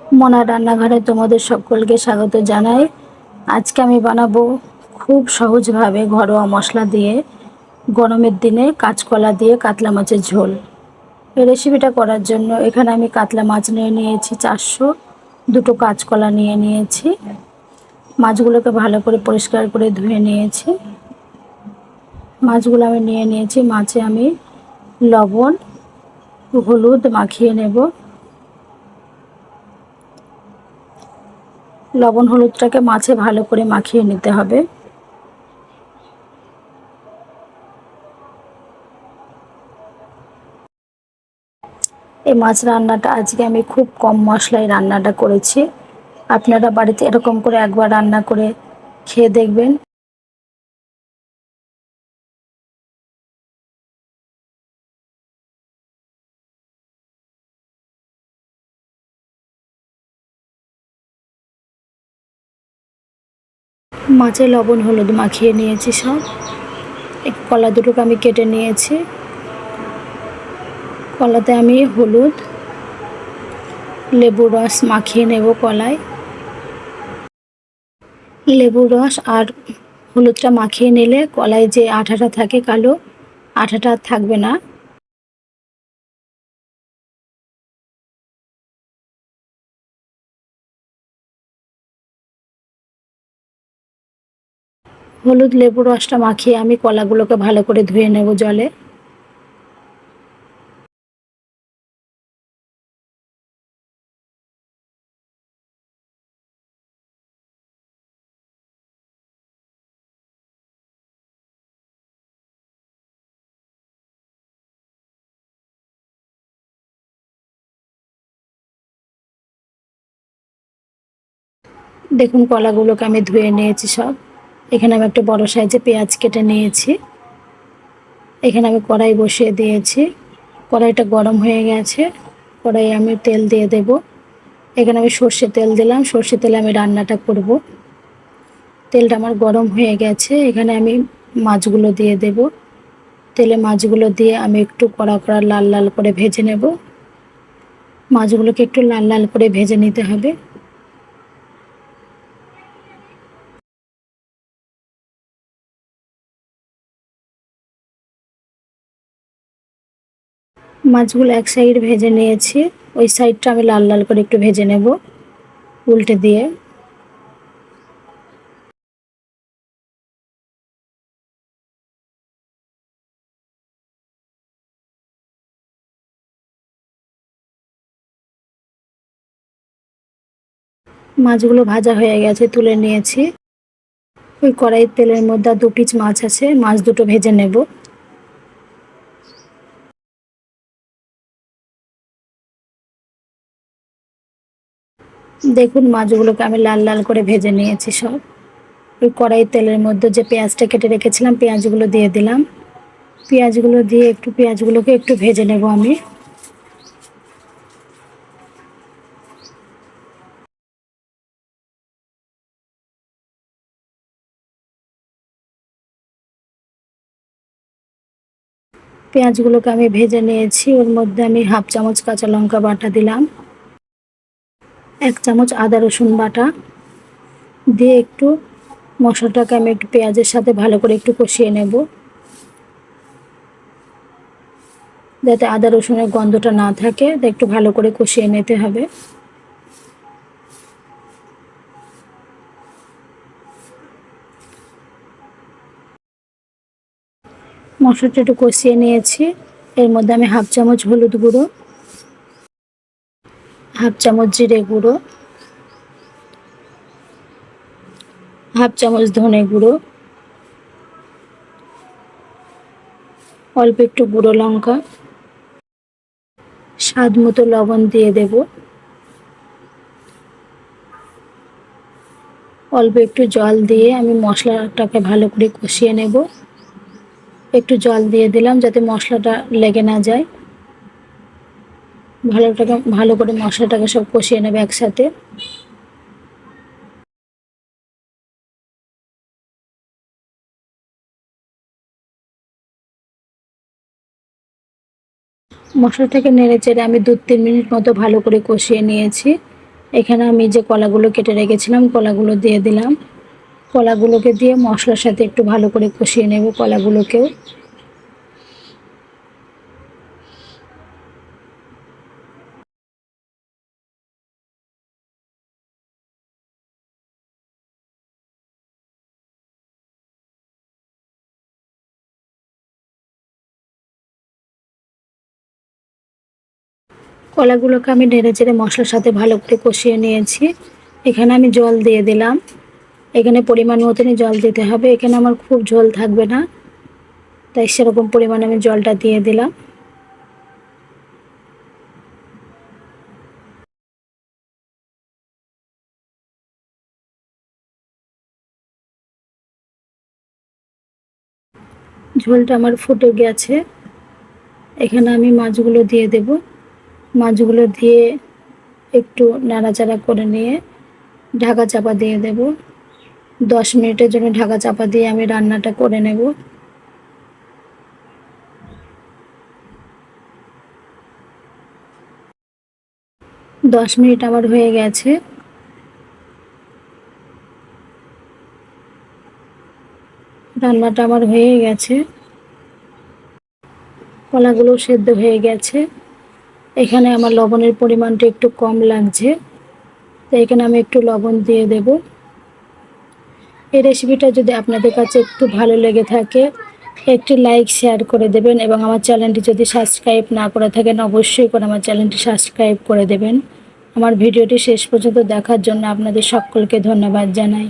মনা রান্নাঘরে তোমাদের সকলকে স্বাগত জানাই। আজকে আমি বানাবো খুব সহজভাবে ঘরোয়া মশলা দিয়ে গরমের দিনে কাঁচকলা দিয়ে কাতলা মাছের ঝোল। এই রেসিপিটা করার জন্য এখানে আমি কাতলা মাছ নিয়ে নিয়েছি 400, দুটো কাঁচকলা নিয়ে নিয়েছি, মাছগুলোকে ভালো করে পরিষ্কার করে ধুয়ে নিয়েছি। মাছগুলো আমি নিয়ে নিয়েছি, মাছে আমি লবণ হলুদ মাখিয়ে নেব। লবণ হলুদটাকে মাছে ভালো করে মাখিয়ে নিতে হবে। এই মাছ রান্নাটা আজকে আমি খুব কম মশলায় রান্নাটা করেছি। আপনারা বাড়িতে এরকম করে একবার রান্না করে খেয়ে দেখবেন। মাছে লবণ হলুদ মাখিয়ে নিয়েছি সব। এই কলা দুটোকে আমি কেটে নিয়েছি। কলাতে আমি হলুদ লেবুর রস মাখিয়ে নেব কলায়। লেবুর রস আর হলুদটা মাখিয়ে নিলে কলায় যে আঠাটা থাকে কালো, আঠাটা আর থাকবে না। হলুদ লেবুর রসটা মাখিয়ে আমি কলাগুলোকে ভালো করে ধুয়ে নেব জলে। দেখুন কলাগুলোকে আমি ধুয়ে নিয়েছি সব। এখানে আমি একটা বড় সাইজে পেঁয়াজ কেটে নিয়েছি। এখানে আমি কড়াই বসিয়ে দিয়েছি। কড়াইটা গরম হয়ে গেছে। কড়াইয়ে আমি তেল দিয়ে দেব। এখানে আমি সর্ষের তেল দিলাম। সর্ষের তেলে আমি রান্নাটা করব। তেলটা আমার গরম হয়ে গেছে। এখানে আমি মাছগুলো দিয়ে দেব। তেলে মাছগুলো দিয়ে আমি একটু কড়া কড়া লাল লাল করে ভেজে নেব। মাছগুলোকে একটু লাল লাল করে ভেজে নিতে হবে। মাছগুলো এক সাইড ভেজে নিয়েছি। ওই সাইডটা আমি লাল লাল করে একটু ভেজে নেব উল্টে দিয়ে। মাছগুলো ভাজা হয়ে গেছে, তুলে নিয়েছি। ওই কড়াইয়ের তেলের মধ্যে 2 পিস মাছ আছে, মাছ দুটো ভেজে নেব। দেখুন মাছগুলোকে আমি লাল লাল করে ভেজে নিয়েছি সব। ওই কড়াইয়ের তেলের মধ্যে যে পেঁয়াজটা কেটে রেখেছিলাম পেঁয়াজগুলো দিয়ে দিলাম। পেঁয়াজগুলো দিয়ে পেঁয়াজগুলোকে একটু ভেজে নেব আমি। পেঁয়াজগুলোকে আমি ভেজে নিয়েছি। ওর মধ্যে আমি 1/2 চামচ কাঁচা লঙ্কা বাটা দিলাম, 1 চামচ আদা রসুন বাটা দিয়ে একটু মশলাটাকে আমি একটু পেঁয়াজের সাথে ভালো করে একটু কষিয়ে নেব, যাতে আদা রসুনের গন্ধটা না থাকে। একটু ভালো করে কষিয়ে নিতে হবে। মশলাটা একটু কষিয়ে নিয়েছি। এর মধ্যে আমি 1/2 চামচ হলুদ গুঁড়ো, 1/2 চামচ জিরে গুঁড়ো, 1/2 চামচ ধনে গুঁড়ো, অল্প একটু গুঁড়ো লঙ্কা, স্বাদ মতো লবণ দিয়ে দেব। অল্প একটু জল দিয়ে আমি মশলাটাকে ভালো করে কষিয়ে নেব। একটু জল দিয়ে দিলাম যাতে মশলাটা লেগে না যায়। ভালো করে মশলাটাকে সব কষিয়ে নেবে একসাথে। মশলাটাকে নেড়ে চেড়ে আমি 2-3 মিনিট মতো ভালো করে কষিয়ে নিয়েছি। এখানে আমি যে কলাগুলো কেটে রেখেছিলাম কলাগুলো দিয়ে দিলাম। কলাগুলোকে দিয়ে মশলার সাথে একটু ভালো করে কষিয়ে নেব কলাগুলোকেও। কলাগুলোকে আমি নেড়ে চেড়ে মশলার সাথে ভালো করে কষিয়ে নিয়েছি। এখানে আমি জল দিয়ে দিলাম। এখানে পরিমাণ মতনই জল দিতে হবে, এখানে আমার খুব ঝোল থাকবে না, তাই সেরকম পরিমাণে আমি জলটা দিয়ে দিলাম। ঝোলটা আমার ফুটে গেছে। এখানে আমি মাছগুলো দিয়ে দেব। মাছগুলো দিয়ে একটু নাড়াচাড়া করে নিয়ে ঢাকা চাপা দিয়ে দেব। 10 মিনিটের জন্য ঢাকা চাপা দিয়ে আমি রান্নাটা করে নেব। 10 মিনিট আমার হয়ে গেছে। রান্নাটা আমার হয়ে গেছে। কলাগুলো সেদ্ধ হয়ে গেছে। এখানে আমার লবণের পরিমাণটা একটু কম লাগছে, তো এখানে আমি একটু লবণ দিয়ে দেব। এই রেসিপিটা যদি আপনাদের কাছে একটু ভালো লেগে থাকে একটি লাইক শেয়ার করে দেবেন, এবং আমার চ্যানেলটি যদি সাবস্ক্রাইব না করে থাকেন অবশ্যই করে আমার চ্যানেলটি সাবস্ক্রাইব করে দেবেন। আমার ভিডিওটি শেষ পর্যন্ত দেখার জন্য আপনাদের সকলকে ধন্যবাদ জানাই।